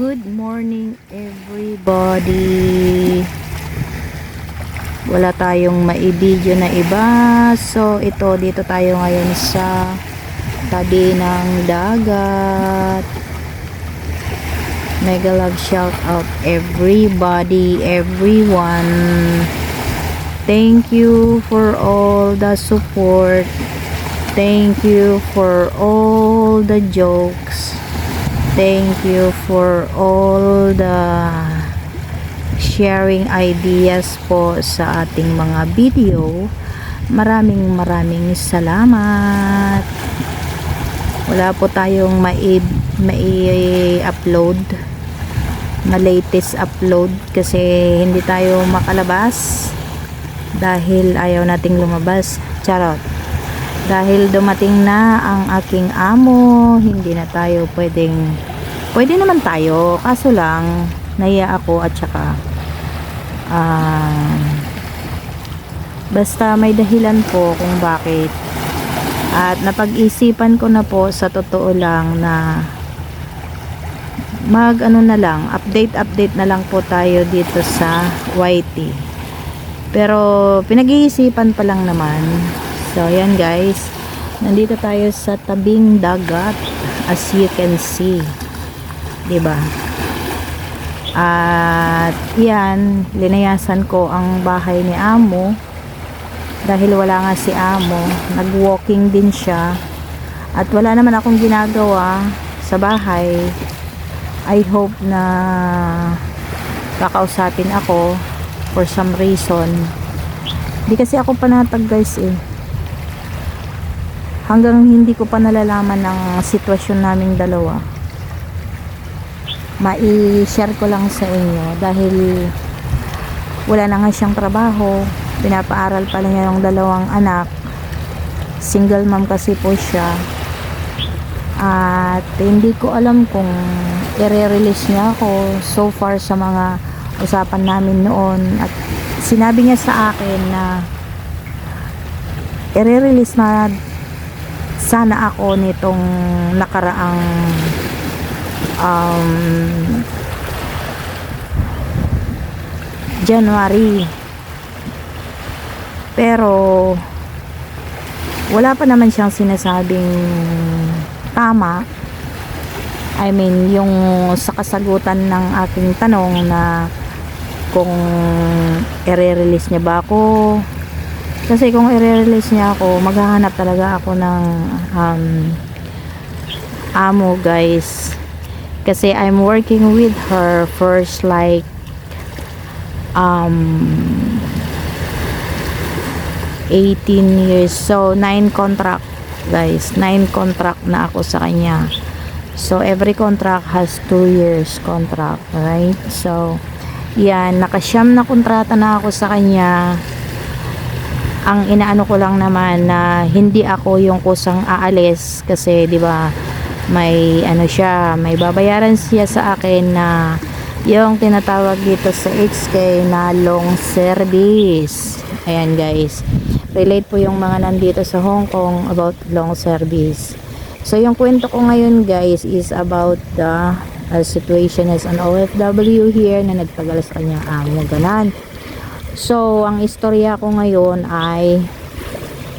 Good morning everybody. Wala tayong maibidyo na iba. So ito, dito tayo ngayon sa tabi ng dagat. Mega love shout out everybody, everyone. Thank you for all the support. Thank you for all the jokes. Thank you for all the sharing ideas po sa ating mga video. Maraming salamat. Wala po tayong mai-upload na latest upload kasi hindi tayo makalabas dahil ayaw nating lumabas. Charot. Dahil dumating na ang aking amo, hindi na tayo pwede naman tayo, kaso lang nahiya ako at saka basta may dahilan po kung bakit. At napag-isipan ko na po sa totoo lang na update na lang po tayo dito sa YT. Pero pinag-iisipan pa lang naman. So ayan guys, nandito tayo sa tabing dagat as you can see, 'di ba? At yan, linayasan ko ang bahay ni amo dahil wala nga si amo, nag-walking din siya at wala naman akong ginagawa sa bahay. I hope na kakausapin ako for some reason. Hindi kasi ako panatag guys hanggang hindi ko pa nalalaman ng sitwasyon naming dalawa. Mai-share ko lang sa inyo dahil wala na nga siyang trabaho, pinapaaral pa lang niya yung dalawang anak, single mom kasi po siya, at hindi ko alam kung i-release niya ako so far sa mga usapan namin noon. At sinabi niya sa akin na i-release na sana ako nitong nakaraang January, pero wala pa naman siyang sinasabing tama. I mean yung sa kasagutan ng aking tanong na kung i-release niya ba ako. Kasi kung i-release niya ako, maghahanap talaga ako ng amo guys. Kasi I'm working with her first like 18 years. So 9 contract guys. 9 contract na ako sa kanya. So every contract has 2 years contract, right? So yan, nakasyam na kontrata na ako sa kanya. Ang inaano ko lang naman na hindi ako yung kusang aalis kasi 'di ba may ano siya, may babayaran siya sa akin na yung tinatawag dito sa HK na long service. Ayan guys, relate po yung mga nandito sa Hong Kong about long service. So yung kwento ko ngayon guys is about the situation as an OFW here na nagtagal sa kanyang amo, ganan. So, ang istorya ko ngayon ay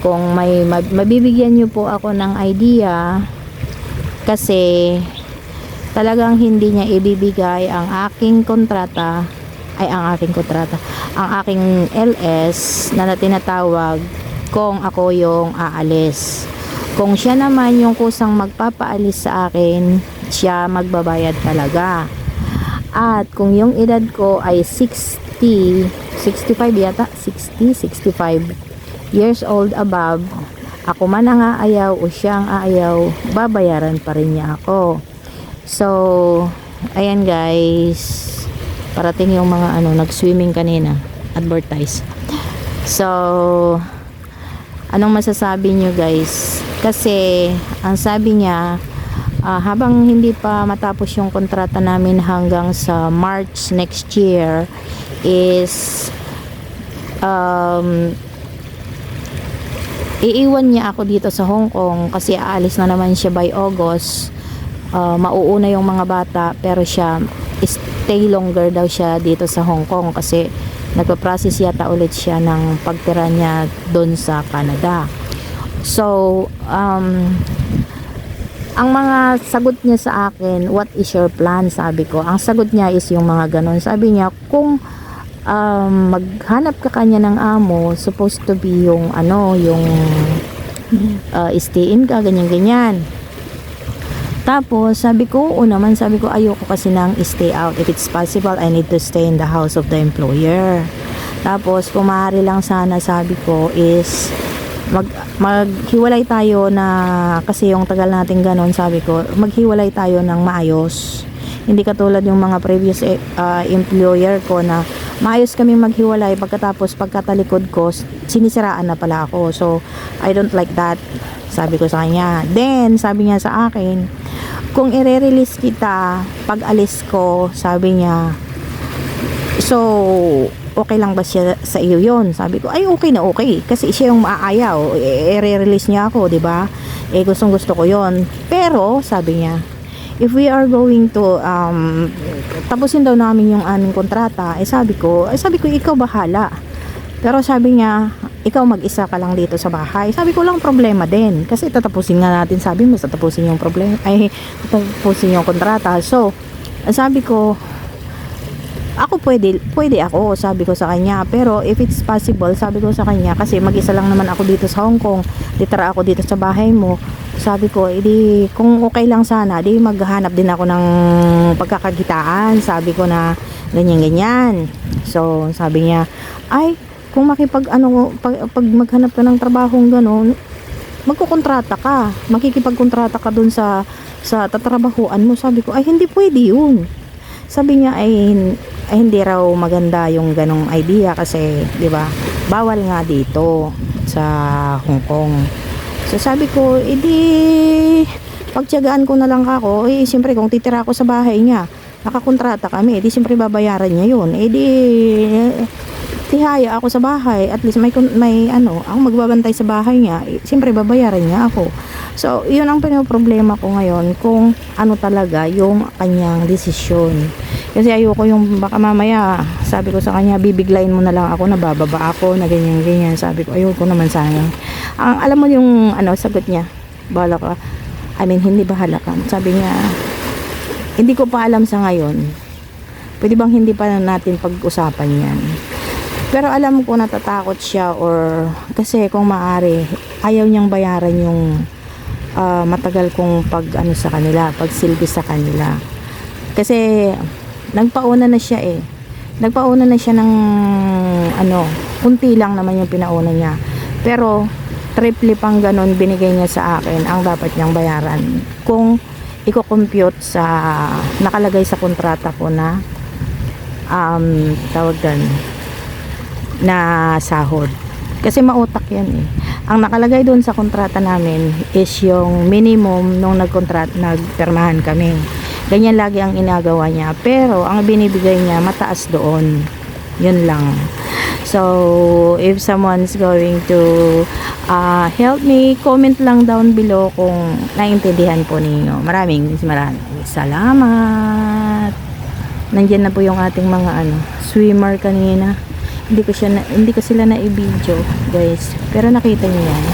kung may mabibigyan nyo po ako ng idea kasi talagang hindi niya ibibigay ang aking kontrata ang aking LS na tinatawag kung ako yung aalis. Kung siya naman yung kusang magpapaalis sa akin, siya magbabayad talaga. At kung yung edad ko ay 65 yata, 65 years old above, ako man ang aayaw o siyang aayaw, babayaran pa rin niya ako. So ayan guys, parating yung mga nag-swimming kanina, advertise. So anong masasabi nyo guys? Kasi ang sabi niya, habang hindi pa matapos yung kontrata namin hanggang sa March next year is iiwan niya ako dito sa Hong Kong kasi aalis na naman siya by August. mauuna yung mga bata, pero siya stay longer daw siya dito sa Hong Kong kasi nagpa-process yata ulit siya ng pagtira niya doon sa Canada. So ang mga sagot niya sa akin, what is your plan? Sabi ko, ang sagot niya is yung mga ganon. Sabi niya, kung maghanap ka kanya ng amo, supposed to be yung stay in ka, ganyan-ganyan. Tapos, sabi ko, naman, sabi ko, ayoko kasi nang stay out. If it's possible, I need to stay in the house of the employer. Tapos, kung maaari lang sana, sabi ko, is maghiwalay tayo na, kasi yung tagal natin ganon, sabi ko, maghiwalay tayo ng maayos. Hindi katulad yung mga previous employer ko na maayos kami maghiwalay, pagkatapos pagkatalikod ko, sinisiraan na pala ako. So, I don't like that. Sabi ko sa kanya. Then, sabi niya sa akin, kung i-release kita, pag alis ko, sabi niya, so, okay lang ba siya sa iyo yon? Sabi ko, ay okay na okay. Kasi siya yung maaayaw. I-release niya ako, di ba? Gustong gusto ko yon. Pero, sabi niya, if we are going to, tapusin daw namin yung aming kontrata, sabi ko, ikaw bahala. Pero sabi niya, ikaw mag-isa ka lang dito sa bahay. Sabi ko, lang problema din. Kasi tatapusin nga natin, sabi mo, tatapusin yung problema, tatapusin yung kontrata. So, sabi ko, ako pwede ako, sabi ko sa kanya. Pero if it's possible, sabi ko sa kanya, kasi mag-isa lang naman ako dito sa Hong Kong, titira ako dito sa bahay mo. Sabi ko, edi kung okay lang sana, di maghanap din ako ng pagkakakitaan. Sabi ko na ganyan-ganyan. So, sabi niya, ay, kung pag maghanap ka ng trabahong gano'n, magkukontrata ka, makikipagkontrata ka dun sa tatrabahuan mo. Sabi ko, ay hindi pwede yun. Sabi niya, ay hindi raw maganda yung ganong idea kasi, di ba, bawal nga dito sa Hong Kong. So sabi ko, edi pagtiyagaan ko na lang ako, siyempre kung titira ako sa bahay niya, nakakontrata kami, edi siyempre babayaran niya yun. Edi tihaya ako sa bahay, at least may ako magbabantay sa bahay niya, siyempre babayaran niya ako. So yun ang pinoproblema ko ngayon, kung ano talaga yung kanyang desisyon. Kasi ayoko yung baka mamaya, sabi ko sa kanya, bibiglayin mo na lang ako, nabababa ako, na ganyan-ganyan. Sabi ko, ayoko naman sana. Alam mo yung sagot niya, bahala ka. Hindi bahala ka. Sabi niya, hindi ko pa alam sa ngayon. Pwede bang hindi pa natin pag-usapan yan? Pero alam ko natatakot siya, or kasi kung maaari, ayaw niyang bayaran yung matagal kong sa kanila, pagsilbi sa kanila. Kasi nagpauna na siya nagpauna na siya ng kunti lang naman yung pinauna niya, pero triple pang ganon binigay niya sa akin ang dapat niyang bayaran kung i-compute sa nakalagay sa kontrata ko na tawag doon na sahod. Kasi mautak yan ang nakalagay doon sa kontrata namin is yung minimum nung nagpirmahan kami. Ganyan lagi ang inagawa niya, pero ang binibigay niya mataas doon. Yun lang. So if someone's going to help me, comment lang down below kung naintindihan po ninyo. Maraming salamat. Nandiyan na po yung ating mga swimmer kanina. Hindi ko sila na i-video, guys. Pero nakita niyo yan.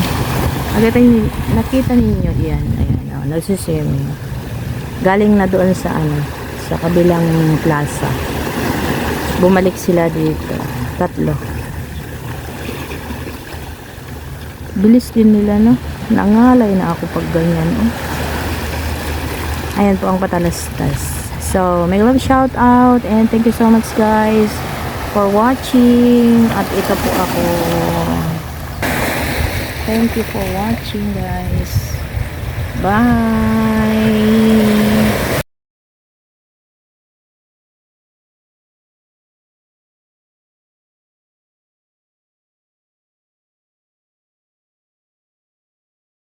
Nakita niyo yan. Ayan, nagsisim. Galing na doon sa sa kabilang plaza. Bumalik sila dito. 3. Bilis din nila, no? Nangalay na ako pag ganyan, Ayan po ang patalastas. So, may love shout out and thank you so much, guys, for watching. At ito po ako. Thank you for watching, guys. Bye!